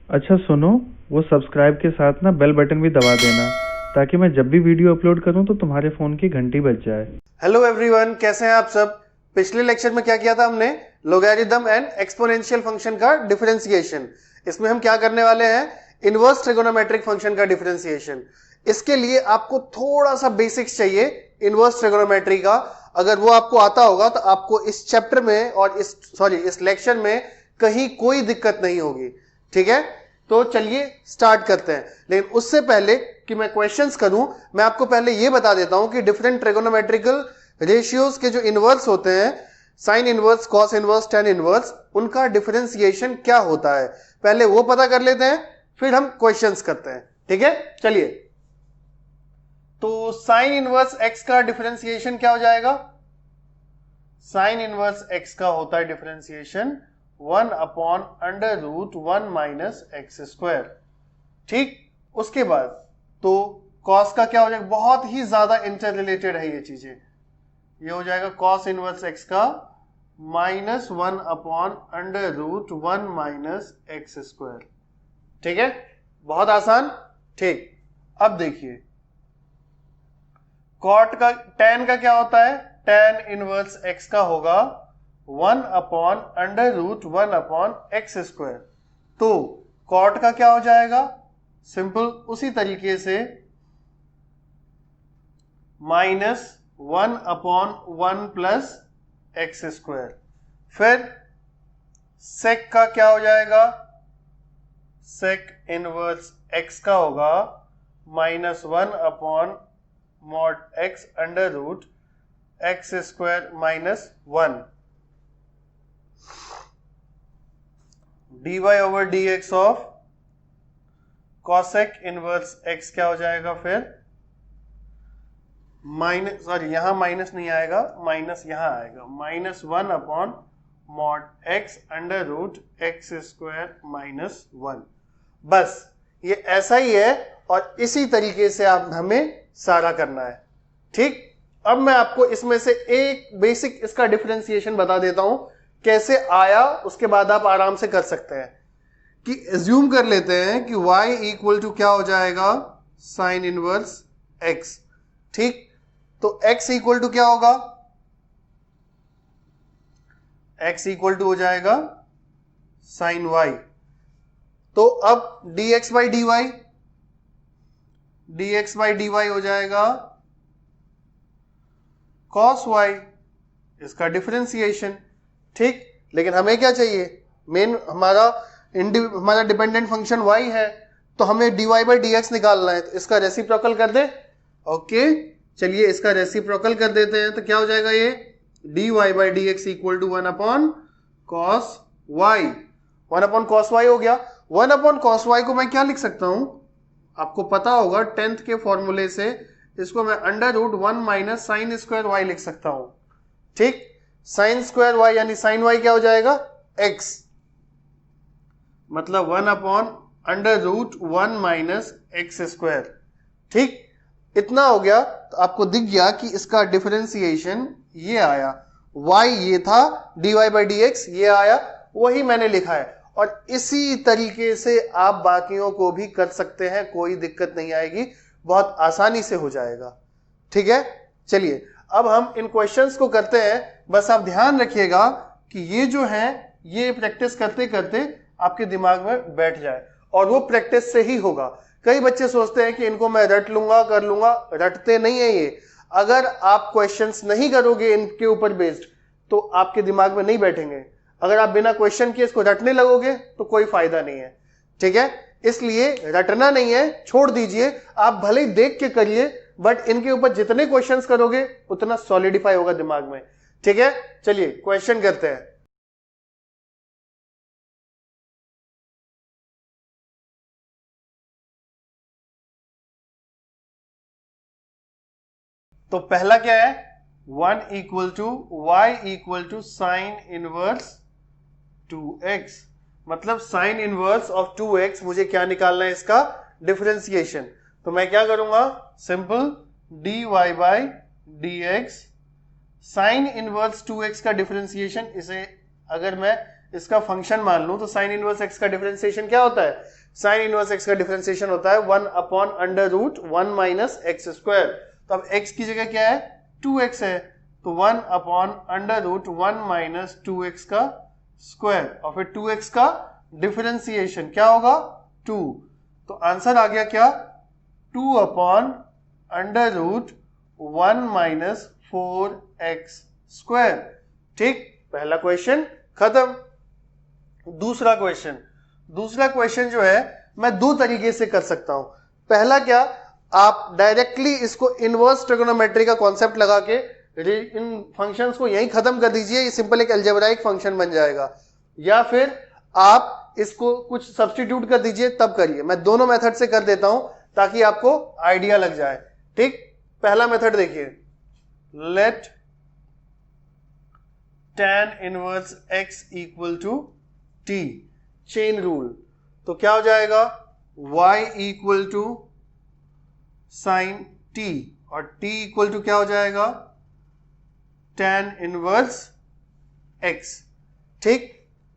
अच्छा सुनो, वो सब्सक्राइब के साथ ना बेल बटन भी दबा देना, ताकि मैं जब भी वीडियो अपलोड करूं तो तुम्हारे फ़ोन की घंटी बज जाए। हेलो एवरीवन, कैसे हैं आप सब। पिछले लेक्चर में क्या किया था हमने, लोगैरिथम एंड एक्सपोनेंशियल फंक्शन का डिफरेंशिएशन। इसमें हम क्या करने वाले हैं, इनवर्स ट्रिगोनोमेट्रिक फंक्शन का डिफरेंशिएशन। इसके लिए आपको थोड़ा सा बेसिक्स चाहिए इनवर्स ट्रिगोनोमेट्री का। अगर वो आपको आता होगा तो आपको इस चैप्टर में और इस लेक्चर में कहीं कोई दिक्कत नहीं होगी। ठीक है, तो चलिए स्टार्ट करते हैं। लेकिन उससे पहले कि मैं क्वेश्चंस करूं, मैं आपको पहले यह बता देता हूं कि डिफरेंट ट्रिगोनोमेट्रिकल रेशियोज के जो इनवर्स होते हैं, sine inverse, cos inverse, tan inverse, उनका डिफरेंशिएशन क्या होता है, पहले वो पता कर लेते हैं, फिर हम क्वेश्चंस करते हैं। ठीक है, चलिए। तो साइन इनवर्स एक्स का डिफरेंशिएशन क्या हो जाएगा, साइन इनवर्स एक्स का होता है differentiation 1 upon under root 1 minus x square. ठीक, उसके बाद तो कॉस का क्या हो जाएगा, बहुत ही ज्यादा इंटर रिलेटेड है ये चीजें। ये हो जाएगा कॉस इनवर्स एक्स का minus 1 upon under root 1 minus x square. ठीक है, बहुत आसान। ठीक, अब देखिए कॉट का, टेन का क्या होता है, टेन इनवर्स एक्स का होगा 1 upon under root 1 upon x square. तो कॉट का क्या हो जाएगा, सिंपल उसी तरीके से minus 1 upon 1 plus x square. फिर सेक का क्या हो जाएगा, सेक इनवर्स एक्स का होगा minus 1 upon mod x under root x square minus 1 dy over d x of cosec inverse x क्या हो जाएगा, फिर माइनस, सॉरी यहां माइनस नहीं आएगा, माइनस यहां आएगा, minus 1 upon mod x under root x square minus 1। बस ये ऐसा ही है और इसी तरीके से आप हमें सारा करना है। ठीक, अब मैं आपको इसमें से एक बेसिक इसका डिफरेंशिएशन बता देता हूं कैसे आया, उसके बाद आप आराम से कर सकते हैं। कि एज्यूम कर लेते हैं कि y इक्वल टू क्या हो जाएगा, साइन इनवर्स x। ठीक, तो x इक्वल टू क्या होगा, x इक्वल टू हो जाएगा साइन y। तो अब dx by dy, dx by dy हो जाएगा cos y, इसका डिफरेंशिएशन। ठीक, लेकिन हमें क्या चाहिए, मेन हमारा डिपेंडेंट फंक्शन y है, तो हमें dy बाई dx निकालना है, तो इसका रेसिप्रोकल कर दे। ओके, चलिए इसका रेसिप्रोकल कर देते हैं, तो क्या हो जाएगा, ये dy by dx equal to 1 upon cos y, 1 upon cos y हो गया। 1 अपॉन कॉस y को मैं क्या लिख सकता हूं, आपको पता होगा 10th के फॉर्मूले से, इसको मैं under root 1 minus sine square y लिख सकता हूं। ठीक, साइन स्क्वायर y यानी साइन y क्या हो जाएगा, x, मतलब 1 upon under root 1 minus x square. ठीक, इतना हो गया, तो आपको दिख गया कि इसका डिफरेंशिएशन ये आया, y ये था, dy बाई dx ये आया, वही मैंने लिखा है। और इसी तरीके से आप बाकियों को भी कर सकते हैं, कोई दिक्कत नहीं आएगी, बहुत आसानी से हो जाएगा। ठीक है, चलिए अब हम इन क्वेश्चंस को करते हैं। बस आप ध्यान रखिएगा कि ये जो है ये प्रैक्टिस करते करते आपके दिमाग में बैठ जाए, और वो प्रैक्टिस से ही होगा। कई बच्चे सोचते हैं कि इनको मैं रट लूंगा, कर लूंगा, रटते नहीं है ये। अगर आप क्वेश्चंस नहीं करोगे इनके ऊपर बेस्ड, तो आपके दिमाग में नहीं बैठेंगे। अगर आप बिना क्वेश्चन के इसको रटने लगोगे तो कोई फायदा नहीं है। ठीक है, इसलिए रटना नहीं है, छोड़ दीजिए, आप भले ही देख के करिए, बट इनके ऊपर जितने क्वेश्चंस करोगे उतना सॉलिडिफाई होगा दिमाग में। ठीक है, चलिए क्वेश्चन करते हैं। तो पहला क्या है, 1 equal to y equal to sine inverse 2x, मतलब साइन इनवर्स ऑफ 2x मुझे क्या निकालना है, इसका डिफरेंशिएशन। तो मैं क्या करूंगा, simple dy by dx, sign inverse 2x का डिफरेंशिएशन, इसे अगर मैं इसका फंक्शन मान लूं तो साइन इनवर्स एक्स का डिफरेंशिएशन क्या होता है? साइन इनवर्स एक्स का डिफरेंशिएशन होता है 1 upon under root 1 minus x square. तो अब x की जगह क्या है? 2x है, तो 1 upon under root 1 minus 2x का स्क्वायर, और फिर 2x का डिफरेंशिएशन क्या होगा? 2। तो आंसर आ गया क्या? 2 upon under root 1 minus 4x square. ठीक, पहला क्वेश्चन खत्म। दूसरा क्वेश्चन जो है मैं दो तरीके से कर सकता हूं। पहला क्या, आप डायरेक्टली इसको इनवर्स ट्रिगोनोमेट्री का कॉन्सेप्ट लगा के इन फंक्शंस को यहीं खत्म कर दीजिए, ये सिंपल एक अलजेब्राइक फंक्शन बन जाएगा। या फिर आप इसको कुछ सब्स्टिट्यूट कर दीजिए, तब करिए। मैं दोनों मेथड से कर देता हूं ताकि आपको आइडिया लग जाए। ठीक, पहला मेथड देखिए, let tan inverse x equal to t, chain rule. तो क्या हो जाएगा? y equal to sine t, और t इक्वल टू क्या हो जाएगा? tan inverse x। ठीक,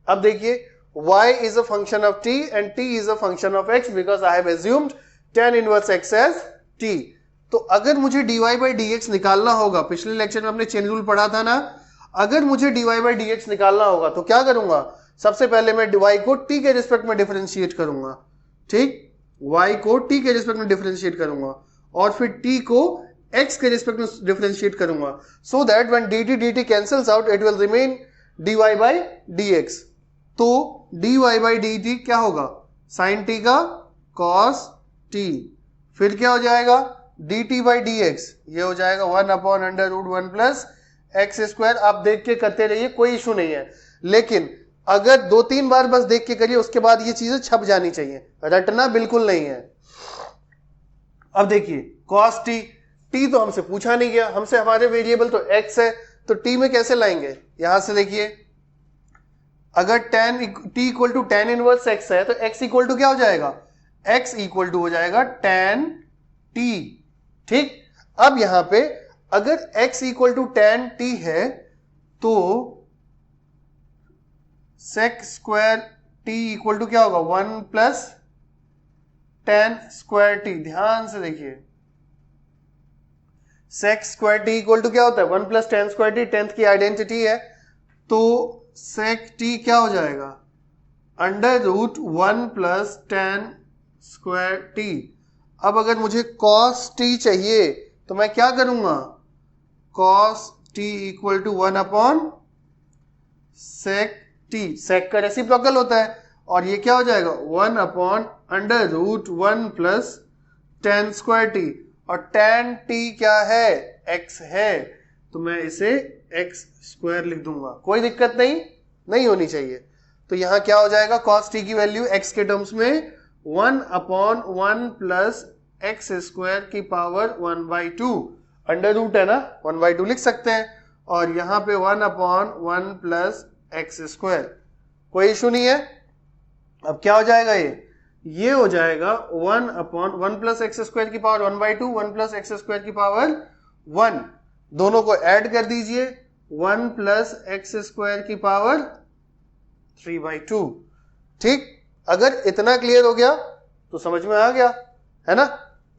अब देखिए y is a function of t and t is a function of x because I have assumed tan inverse x as t। तो अगर मुझे dy by dx निकालना होगा, पिछले लेक्चर में हमने चेन रूल पढ़ा था ना, अगर मुझे dy by dx निकालना होगा तो क्या करूंगा? सबसे पहले मैं y को t के रिस्पेक्ट में डिफरेंशिएट करूंगा। ठीक, y को t के रिस्पेक्ट में डिफरेंशिएट करूंगा, और फिर t को x के रिस्पेक्ट में डिफरेंशिएट करूंगा, so that when dt cancels out it will remain dy by dx। तो dy by dt क्या होगा? साइन t का cos t, फिर क्या हो जाएगा? dt by dx, ये हो जाएगा 1 upon under root 1 plus x square. आप देख के करते रहिए, कोई इशू नहीं है, लेकिन अगर 2-3 बार बस देख के करिए, उसके बाद ये चीजें छप जानी चाहिए, रटना बिल्कुल नहीं है। अब देखिए cos t, t तो हमसे पूछा नहीं गया, हमसे हमारे वेरिएबल तो x है, तो t में कैसे लाएंगे? यहां से देखिए, अगर tan t equal to tan inverse x है तो x इक्वल टू क्या हो जाएगा? x इक्वल टू हो जाएगा tan t। ठीक, अब यहां पे अगर x equal to tan t है तो sec square t equal to क्या होगा? 1 प्लस tan स्क्वायर t। ध्यान से देखिए, sec square t equal to क्या होता है? 1 प्लस tan स्क्वायर t, टेंथ की आइडेंटिटी है। तो sec t क्या हो जाएगा? Under root 1 plus tan square t। अब अगर मुझे cos t चाहिए तो मैं क्या करूंगा? cos t equal to 1 upon sec t। sec का रेसिप्रोकल होता है, और ये क्या हो जाएगा? 1 upon under root 1 plus tan square t, और tan t क्या है? x है, तो मैं इसे x स्क्वायर लिख दूंगा, कोई दिक्कत नहीं होनी चाहिए। तो यहां क्या हो जाएगा? cos t की वैल्यू x के टर्म्स में 1 अपॉन 1 प्लस एक्स स्क्वायर की पावर 1/2, अंडर रूट है ना, 1/2 लिख सकते हैं, और यहां पे 1 अपॉन 1 प्लस एक्स स्क्वायर, कोई इशू नहीं है। अब क्या हो जाएगा? ये हो जाएगा 1 अपॉन 1 प्लस एक्स स्क्वायर की पावर 1/2, 1 प्लस एक्स स्क्वायर की पावर 1, दोनों को ऐड कर दीजिए, 1 प्लस एक्स स्क्वायर की पावर 3/2। ठीक, अगर इतना क्लियर हो गया तो समझ में आ गया है ना।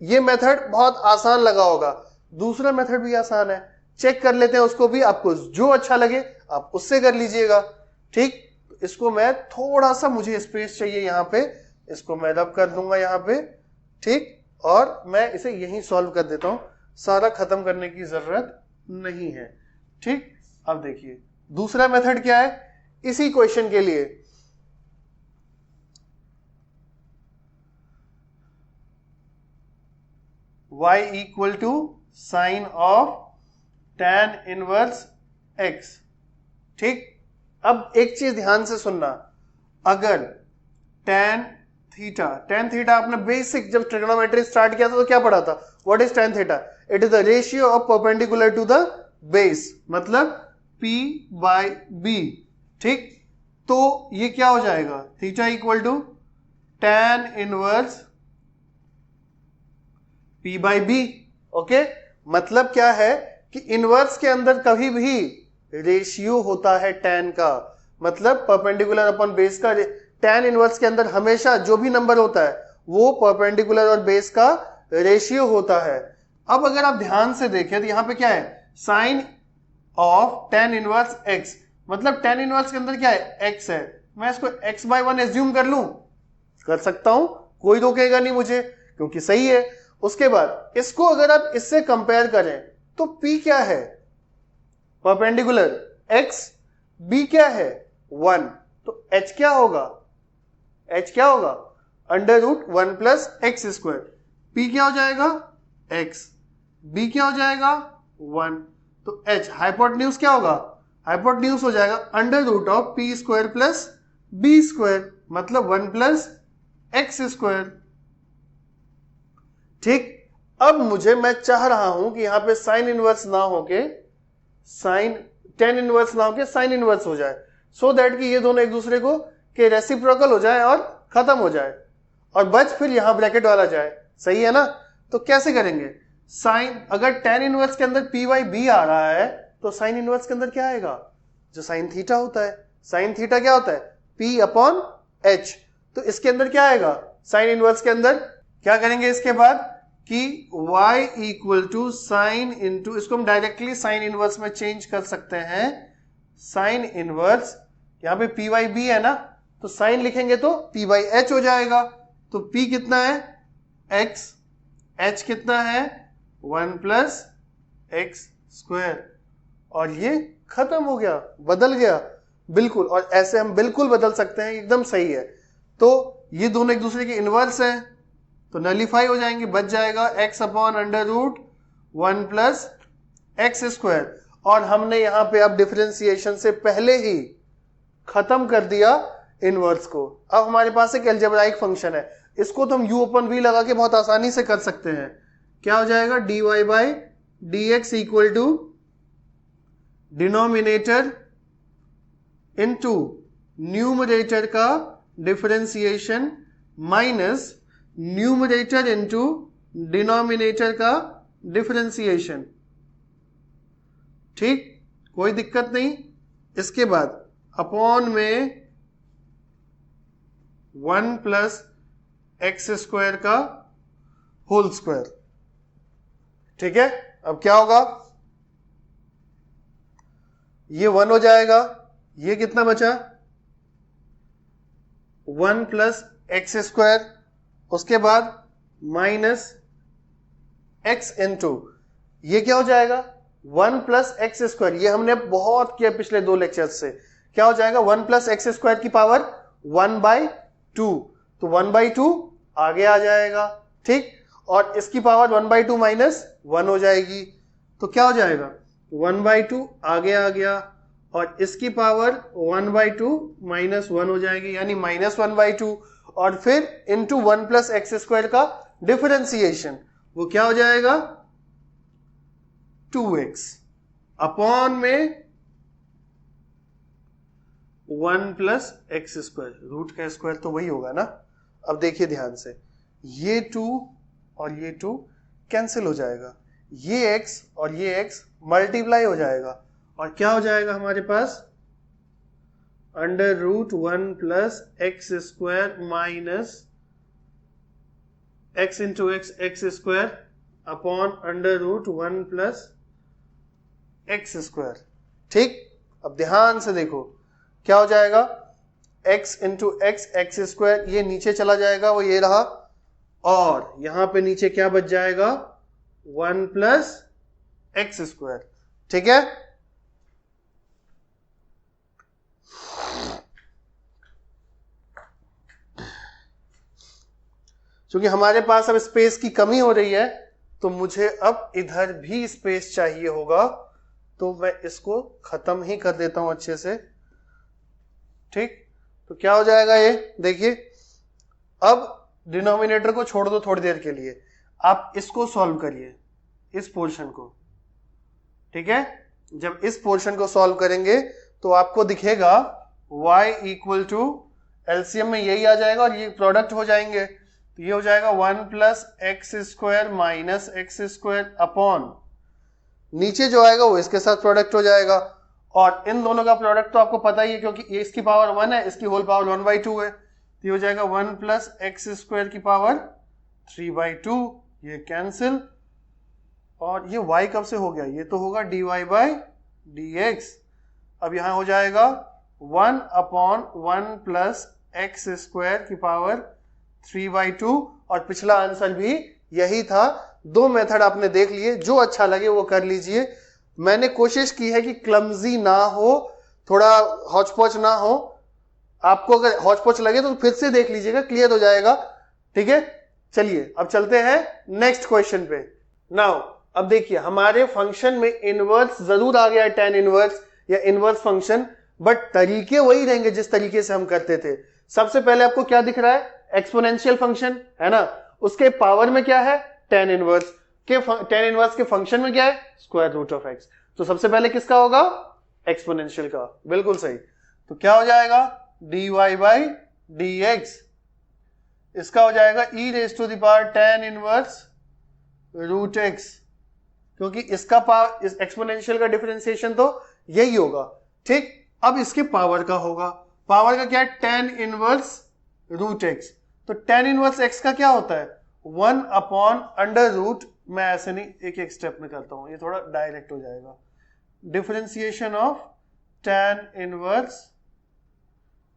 ये मेथड बहुत आसान लगा होगा, दूसरा मेथड भी आसान है, चेक कर लेते हैं उसको भी, आपको जो अच्छा लगे आप उससे कर लीजिएगा। ठीक, इसको मैं थोड़ा सा, मुझे स्पेस चाहिए यहां पे, इसको मैं रब कर दूंगा यहां पे। ठीक, और मैं इसे यहीं सॉल्व कर देता हूं, सारा खत्म करने की जरूरत नहीं है। ठीक, अब देखिए दूसरा मेथड क्या है इसी क्वेश्चन के लिए। y equal to sine of tan inverse x। ठीक, अब एक चीज ध्यान से सुनना, अगर tan थीटा आपने बेसिक जब ट्रिग्नोमेट्री स्टार्ट किया था तो क्या पढ़ा था? What is tan theta? It is the ratio of perpendicular to the base, मतलब p बाय b। ठीक, तो ये क्या हो जाएगा? Theta equal to tan inverse p by b। Okay, मतलब क्या है कि इनवर्स के अंदर कभी भी रेशियो होता है tan का, मतलब परपेंडिकुलर अपॉन बेस का tan इनवर्स के अंदर हमेशा जो भी नंबर होता है वो परपेंडिकुलर और बेस का रेशियो होता है। अब अगर आप ध्यान से देखें तो यहां पे क्या है, sine of tan inverse x, मतलब tan इनवर्स के अंदर क्या है, x है। मैं इसको x/1 एज्यूम कर लूं, कर सकता हूं, कोई रोकेगा नहीं मुझे क्योंकि सही है। उसके बाद इसको अगर आप इससे कंपेयर करें तो p क्या है, परपेंडिकुलर x, b क्या है 1, तो h क्या होगा, h क्या होगा √1 प्लस एक्स स्क्वायर। p क्या हो जाएगा x, b क्या हो जाएगा 1, तो h हाइपोटेन्यूज क्या होगा, हाइपोटेन्यूज हो जाएगा √p² प्लस b², मतलब 1 प्लस एक्स स्क्वायर। ठीक, अब मैं चाह रहा हूं कि यहां पे साइन इनवर्स ना होके साइन tan इनवर्स ना होके साइन इनवर्स हो जाए, सो दैट कि ये दोनों एक दूसरे को के रेसिप्रोकल हो जाए और खत्म हो जाए और बच फिर यहां ब्रैकेट वाला जाए। सही है ना? तो कैसे करेंगे, साइन, अगर tan इनवर्स के अंदर p/b आ रहा है तो साइन इनवर्स के अंदर क्या आएगा, जो साइन थीटा होता है। साइन थीटा क्या होता है, p/h, तो इसके अंदर क्या आएगा, साइन इनवर्स के अंदर क्या करेंगे इसके बाद कि y equal to sine into, इसको हम डायरेक्टली साइन इनवर्स में चेंज कर सकते हैं। साइन इनवर्स, यहां पे p/b है ना, तो साइन लिखेंगे तो p/h हो जाएगा। तो p कितना है x, h कितना है 1 प्लस एक्स स्क्वायर, और ये खत्म हो गया, बदल गया बिल्कुल। और ऐसे हम बिल्कुल बदल सकते हैं, एकदम सही है। तो ये दोनों एक दूसरे के इनवर्स हैं तो नलीफाई हो जाएंगे, बच जाएगा x/√1 प्लस एक्स स्क्वायर। और हमने यहां पे अब डिफरेंशिएशन से पहले ही खत्म कर दिया इनवर्स को। अब हमारे पास एक अलजेब्राइक फंक्शन है, इसको तो हम u/v लगा के बहुत आसानी से कर सकते हैं। क्या हो जाएगा, dy/dx equal to denominator into numerator का differentiation minus numerator into denominator का डिफरेंशिएशन। ठीक, कोई दिक्कत नहीं। इसके बाद अपॉन में 1 प्लस एक्स स्क्वायर का होल स्क्वायर। ठीक है, अब क्या होगा, ये 1 हो जाएगा, ये कितना बचा 1 प्लस एक्स स्क्वायर, उसके बाद माइनस एक्स इंटू, ये क्या हो जाएगा 1 प्लस एक्स स्क्वायर, ये हमने बहुत किया पिछले 2 लेक्चर्स से। क्या हो जाएगा 1 प्लस एक्स स्क्वायर की पावर 1/2, तो 1/2 आगे आ जाएगा। ठीक, और इसकी पावर 1/2 माइनस 1 हो जाएगी, तो क्या हो जाएगा 1/2 आगे आ गया, और इसकी पावर 1/2 माइनस 1 हो जाएगी, यानी माइनस 1/2, और फिर इंटू 1 प्लस एक्स स्क्वायर का डिफरेंशिएशन, वो क्या हो जाएगा 2x अपॉन में 1 प्लस एक्स स्क्वायर, रूट का स्क्वायर तो वही होगा ना। अब देखिए ध्यान से, ये 2 और ये 2 कैंसिल हो जाएगा, ये x और ये x मल्टीप्लाई हो जाएगा, और क्या हो जाएगा हमारे पास √1 plus x square minus x into x square upon √1 plus x square. ठीक, अब ध्यान से देखो क्या हो जाएगा, x इंटू एक्स स्क्वायर, ये नीचे चला जाएगा, वो ये रहा, और यहां पे नीचे क्या बच जाएगा 1 प्लस एक्स स्क्वायर। ठीक है, क्योंकि हमारे पास अब स्पेस की कमी हो रही है तो मुझे अब इधर भी स्पेस चाहिए होगा, तो मैं इसको खत्म ही कर देता हूं अच्छे से। ठीक, तो क्या हो जाएगा ये देखिए, अब डिनोमिनेटर को छोड़ दो थोड़ी देर के लिए, आप इसको सॉल्व करिए, इस पोर्शन को। ठीक है, जब इस पोर्शन को सॉल्व करेंगे तो आपको दिखेगा y इक्वल टू, एलसीएम में यही आ जाएगा और ये प्रोडक्ट हो जाएंगे, तो ये हो जाएगा 1 plus x square minus x square upon, नीचे जो आएगा वो इसके साथ प्रोडक्ट हो जाएगा, और इन दोनों का प्रोडक्ट तो आपको पता ही है, क्योंकि ये इसकी पावर 1 है, इसकी होल पावर 1/2 है, तो ये हो जाएगा 1 प्लस एक्स स्क्वायर की पावर 3/2, ये कैंसिल, और ये y कब से हो गया, ये तो होगा dy बाई dx। अब यहां हो जाएगा 1/1 प्लस एक्स स्क्वायर की पावर 3/2, और पिछला आंसर भी यही था। दो मेथड आपने देख लिए, जो अच्छा लगे वो कर लीजिए। मैंने कोशिश की है कि क्लमजी ना हो, थोड़ा हौच-पौच ना हो। आपको अगर हौच-पौच लगे तो फिर से देख लीजिएगा, क्लियर हो जाएगा। ठीक है, चलिए अब चलते हैं नेक्स्ट क्वेश्चन पे। नाउ अब देखिए, हमारे फंक्शन में इनवर्स जरूर आ गया है, tan इनवर्स या इनवर्स फंक्शन, बट तरीके वही रहेंगे जिस तरीके से हम करते थे। सबसे पहले आपको क्या दिख रहा है, एक्सपोनेंशियल फंक्शन है ना, उसके पावर में क्या है, tan इनवर्स के फंक्शन में क्या है, स्क्वायर रूट ऑफ एक्स। तो सबसे पहले किसका होगा, एक्सपोनेंशियल का, बिल्कुल सही। तो क्या हो जाएगा, dy बाई dx, इसका हो जाएगा e raise to the power tan inverse root x, क्योंकि इसका पावर, इस एक्सपोनेंशियल का डिफरेंशिएशन तो यही होगा। ठीक, अब इसके पावर का होगा, पावर का क्या है, tan इनवर्स रूट x। तो tan इनवर्स x का क्या होता है, 1/√, मैं ऐसे नहीं, एक एक स्टेप में करता हूं, ये थोड़ा डायरेक्ट हो जाएगा। Differentiation of tan inverse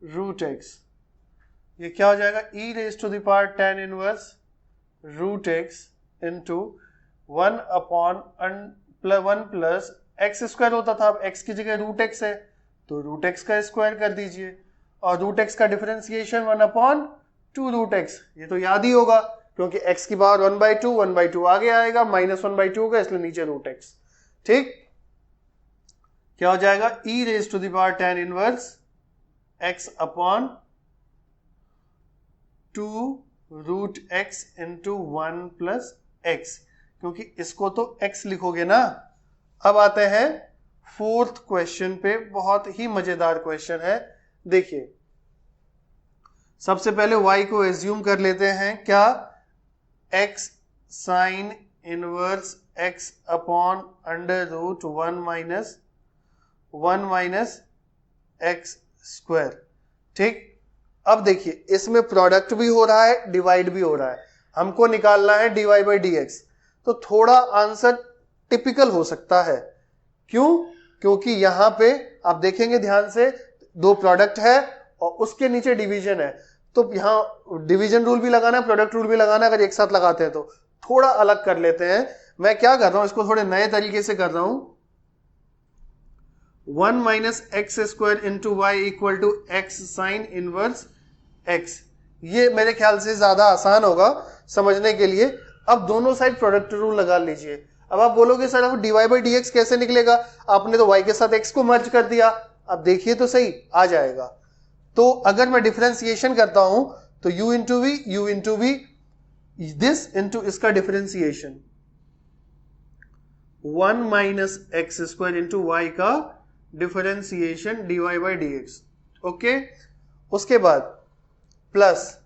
root x, ये क्या हो जाएगा, e raise to the power tan inverse root x into 1 plus x square होता था, अब x की जगह रूट x है तो रूट x का स्क्वायर कर दीजिए, और रूट x का डिफरेंशिएशन 1/2√x, ये तो याद ही होगा, क्योंकि x की पावर 1/2 आगे आएगा, -1/2 होगा, इसलिए नीचे रूट x। ठीक, क्या हो जाएगा, e raise to the power tan inverse x/2√x into 1 plus x, क्योंकि इसको तो x लिखोगे ना। अब आते हैं फोर्थ क्वेश्चन पे, बहुत ही मजेदार क्वेश्चन है। देखिए, सबसे पहले y को एज्यूम कर लेते हैं, क्या, x sine inverse x/√1 minus x square. ठीक, अब देखिए, इसमें प्रोडक्ट भी हो रहा है, डिवाइड भी हो रहा है, हमको निकालना है dy बाई dx। तो थोड़ा आंसर टिपिकल हो सकता है, क्यों, क्योंकि यहां पे आप देखेंगे ध्यान से, दो प्रोडक्ट है और उसके नीचे डिवीजन है, तो यहां डिवीजन रूल भी लगाना है, प्रोडक्ट रूल भी लगाना है। अगर एक साथ लगाते हैं तो थोड़ा अलग कर लेते हैं। मैं क्या कर रहा हूं, इसको थोड़े नए तरीके से कर रहा हूं, 1 minus x square into y equal to x sine inverse x. ये मेरे ख्याल से ज्यादा आसान होगा समझने के लिए। अब दोनों साइड प्रोडक्ट रूल लगा लीजिए। अब आप बोलोगे सर अब dy बाई dx कैसे निकलेगा, आपने तो y के साथ x को मर्ज कर दिया। अब देखिए तो सही, आ जाएगा। तो अगर मैं डिफरेंशिएशन करता हूं तो u into v, this into इसका differentiation 1 minus x square into y का differentiation dy by dx। Okay, उसके बाद प्लस,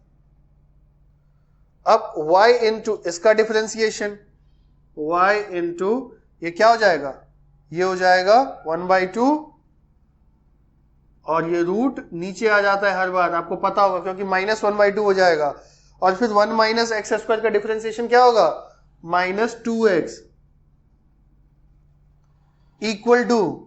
अब y इंटू इसका डिफरेंशिएशन, y इंटू ये क्या हो जाएगा, ये हो जाएगा 1/2, और ये रूट नीचे आ जाता है हर बार, आपको पता होगा, क्योंकि -1/2 हो जाएगा। और फिर 1 माइनस एक्स स्क्वायर का डिफरेंशिएशन क्या होगा, -2x equal to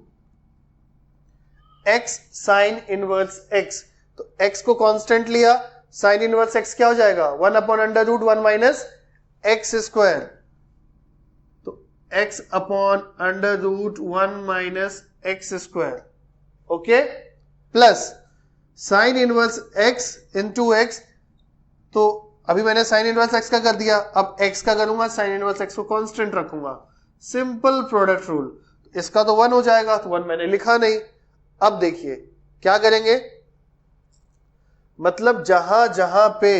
x sine inverse x। तो x को कांस्टेंट लिया, साइन इनवर्स x क्या हो जाएगा, 1/√1 माइनस एक्स स्क्वायर, तो x/√1 minus x square. Okay, plus sign inverse x into x, तो अभी मैंने साइन इनवर्स x का कर दिया, अब x का करूंगा, साइन इनवर्स x को कांस्टेंट रखूंगा, सिंपल प्रोडक्ट रूल। इसका तो 1 हो जाएगा, तो 1 मैंने लिखा नहीं। अब देखिए क्या करेंगे, मतलब जहां जहां पे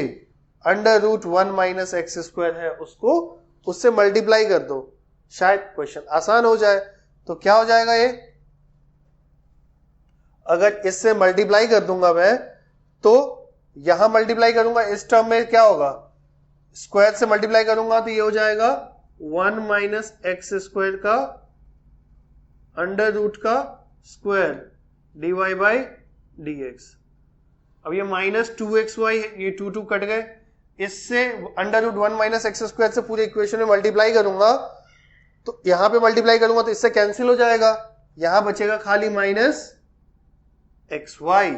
√1 माइनस एक्स स्क्वायर है उसको उससे मल्टीप्लाई कर दो, शायद क्वेश्चन आसान हो जाए। तो क्या हो जाएगा ये, अगर इससे मल्टीप्लाई कर दूंगा मैं, तो यहां मल्टीप्लाई करूंगा, इस टर्म में क्या होगा, स्क्वायर से मल्टीप्लाई करूंगा तो ये हो जाएगा 1 माइनस एक्स स्क्वायर का अंडर रूट का स्क्वायर dy बाई dx। अब ये माइनस 2xy, ये 2 कट गए, इससे under root 1 minus x square से पूरे इक्वेशन में मल्टीप्लाई करूंगा, तो यहां पे मल्टीप्लाई करूंगा तो इससे कैंसिल हो जाएगा, यहां बचेगा खाली माइनस xy।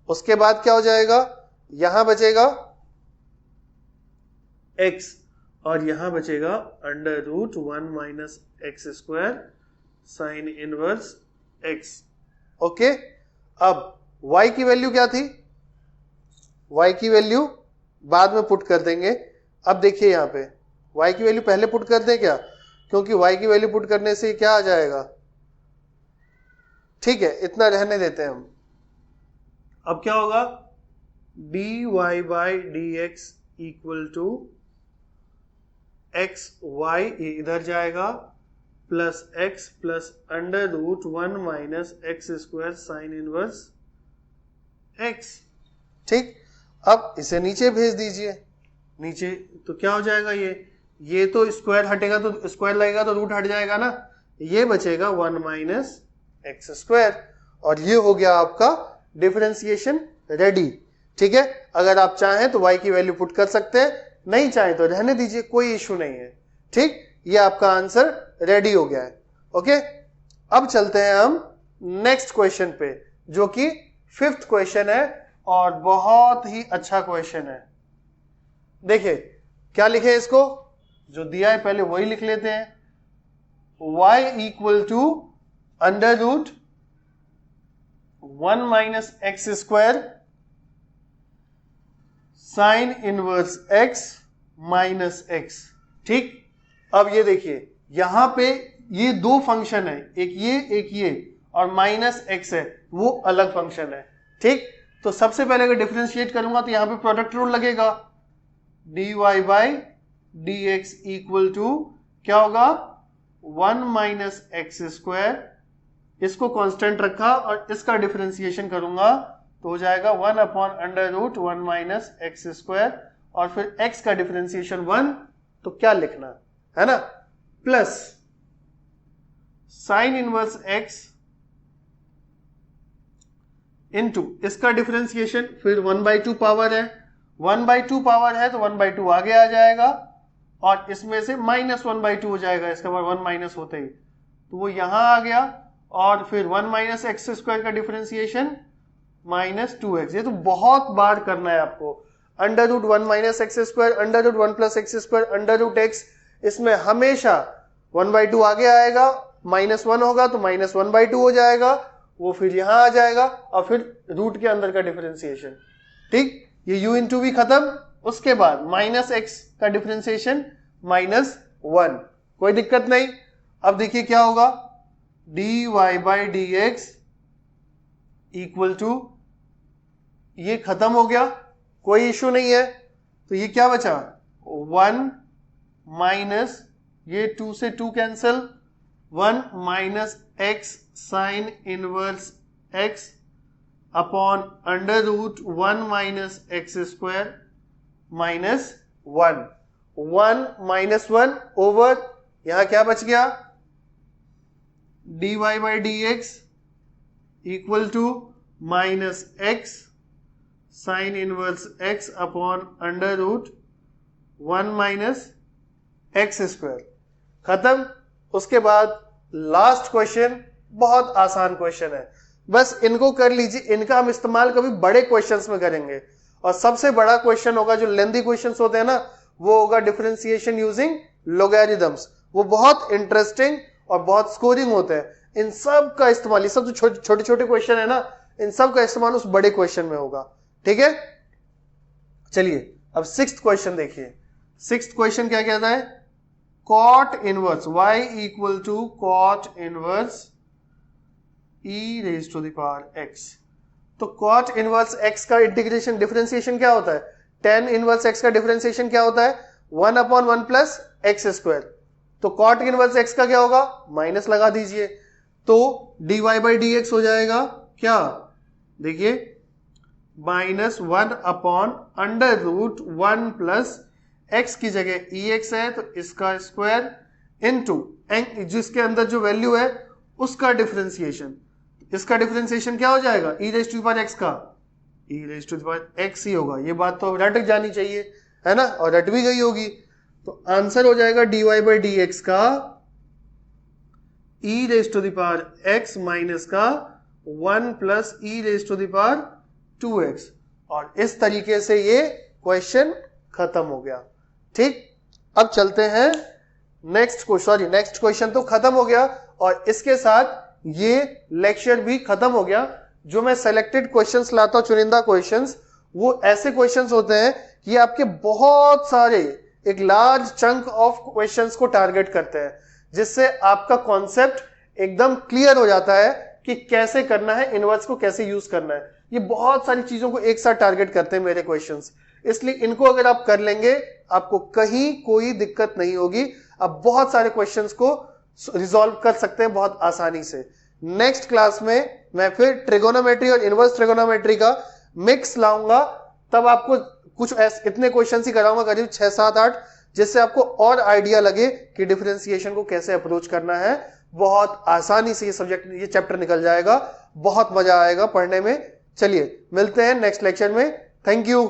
उसके बाद क्या हो जाएगा, यहां बचेगा x और यहां बचेगा under root 1 minus x square sine inverse x। Okay, अब y की वैल्यू क्या थी, y की वैल्यू बाद में पुट कर देंगे। अब देखिए यहां पे y की वैल्यू पहले पुट कर दें क्या, क्योंकि y की वैल्यू पुट करने से क्या आ जाएगा, ठीक है इतना रहने देते हैं हम। अब क्या होगा, dy by dx equal to x y, इधर जाएगा, plus x plus under root 1 minus x square sine inverse x। ठीक, अब इसे नीचे भेज दीजिए, नीचे तो क्या हो जाएगा, ये तो स्क्वायर हटेगा तो स्क्वायर लगेगा तो रूट हट जाएगा ना, ये बचेगा 1 माइनस एक्स स्क्वायर, और ये हो गया आपका डिफरेंशिएशन रेडी। ठीक है, अगर आप चाहें तो y की वैल्यू पुट कर सकते हैं, नहीं चाहें तो रहने दीजिए, कोई इश्यू नहीं है। ठीक, ये आपका आंसर रेडी हो गया है। ओके, अब चलते हैं हम नेक्स्ट क्वेश्चन पे, जो कि 5th क्वेश्चन है और बहुत ही अच्छा क्वेश्चन है। देखिए क्या लिखे, इसको जो दिया है पहले वही लिख लेते हैं, y equal to under root 1 minus x square sine inverse x minus x। ठीक, अब ये देखिए यहां पे ये दो फंक्शन है, एक ये और माइनस x है, वो अलग फंक्शन है। ठीक, तो सबसे पहले अगर डिफरेंशिएट करूंगा तो यहां पे प्रोडक्ट रूल लगेगा, dy by dx equal to क्या होगा, 1 माइनस एक्स स्क्वायर, इसको कांस्टेंट रखा और इसका डिफरेंशिएशन करूंगा तो हो जाएगा 1 upon under root 1 minus x square, और फिर x का डिफरेंशिएशन 1, तो क्या लिखना है ना, plus sign inverse x into इसका डिफरेंशिएशन, फिर 1/2 पावर है, 1/2 पावर है तो 1/2 आगे आ जाएगा, और इसमें से माइनस 1/2 हो जाएगा, इसके बाद 1 माइनस होते ही तो वो यहां आ गया, और फिर 1 माइनस एक्स स्क्वायर का डिफरेंशिएशन माइनस 2x। ये तो बहुत बार करना है आपको, under root 1 minus x square, under root 1 plus x square, under root x, इसमें हमेशा 1/2 आगे आएगा, माइनस 1 होगा तो माइनस 1/2 हो जाएगा, वो फिर यहां आ जाएगा, और फिर रूट के अंदर का डिफरेंशिएशन। ठीक, ये u इंटू भी खत्म, उसके बाद माइनस एक्स का डिफरेंशिएशन माइनस 1, कोई दिक्कत नहीं। अब देखिए क्या होगा, dy by dx equal to, ये खत्म हो गया, कोई इश्यू नहीं है, तो ये क्या बचा, 1 माइनस ये 2 से 2 cancel, 1 minus x sine inverse x upon under root 1 minus x square minus 1, 1 minus 1 over, यहां क्या बच गया, dy by dx equal to minus x sine inverse x upon under root 1 minus x square, खत्म। उसके बाद last question, बहुत आसान question है, बस इनको कर लीजिए, इनका हम इस्तेमाल कभी बड़े क्वेश्चंस में करेंगे, और सबसे बड़ा क्वेश्चन होगा जो लेंथी क्वेश्चंस होते हैं ना, वो होगा डिफरेंशिएशन यूजिंग लोगैरिथम्स। वो बहुत इंटरेस्टिंग और बहुत स्कोरिंग होते हैं, इन सब का इस्तेमाल, ये सब जो छोटे छोटे क्वेश्चन है ना, इन सब का इस्तेमाल उस बड़े क्वेश्चन में होगा। ठीक है, चलिए अब 6th क्वेश्चन देखिए। 6th क्वेश्चन क्या कहता है, cot inverse y equal to cot inverse e raise to the power x। तो कॉट इनवर्स x का इंटीग्रेशन डिफरेंशिएशन क्या होता है, tan इनवर्स x का डिफरेंशिएशन क्या होता है, 1 अपॉन 1 प्लस एक्स स्क्वायर। तो कॉट इनवर्स x का क्या होगा, माइनस लगा दीजिए, तो dy बाई dx हो जाएगा क्या, देखिए minus 1 upon under root 1 plus x की जगह ex है तो इसका स्क्वायर इनटू जिसके अंदर जो वैल्यू है उसका डिफरेंशिएशन, इसका डिफरेंशिएशन क्या हो जाएगा, e raise to the power x का e raise to the power x ही होगा। ये बात तो रट जानी चाहिए, है ना, और रट भी गई होगी। तो आंसर हो जाएगा dy बाई dx का e raise to the power x minus का 1 plus e raise to the power 2x। और इस तरीके से ये क्वेश्चन खत्म हो गया। ठीक, अब चलते हैं नेक्स्ट क्वेश्चन तो खत्म हो गया और इसके साथ ये लेक्चर भी खत्म हो गया। जो मैं सेलेक्टेड क्वेश्चंस लाता हूं, चुनिंदा क्वेश्चंस, वो ऐसे क्वेश्चंस होते हैं कि आपके बहुत सारे एक लार्ज चंक ऑफ क्वेश्चंस को टारगेट करते हैं, जिससे आपका कॉन्सेप्ट एकदम क्लियर हो जाता है कि कैसे करना है, इनवर्स को कैसे यूज करना है। ये बहुत सारी चीजों को एक साथ टारगेट करते हैं मेरे क्वेश्चंस, इसलिए इनको अगर आप कर लेंगे आपको कहीं कोई दिक्कत नहीं होगी। आप बहुत सारे क्वेश्चंस को रिजॉल्व कर सकते हैं बहुत आसानी से। नेक्स्ट क्लास में मैं फिर ट्रिगोनोमेट्री और इनवर्स ट्रिगोनोमेट्री का मिक्स लाऊंगा, तब आपको कुछ इतने क्वेश्चंस ही कराऊंगा, करीब 6, 7, 8, जिससे आपको और आइडिया लगे कि डिफरेंशिएशन को कैसे अप्रोच करना है। बहुत आसानी से ये चैप्टर निकल जाएगा, बहुत मजा आएगा पढ़ने में। चलिए मिलते हैं नेक्स्ट लेक्चर में। Thank you.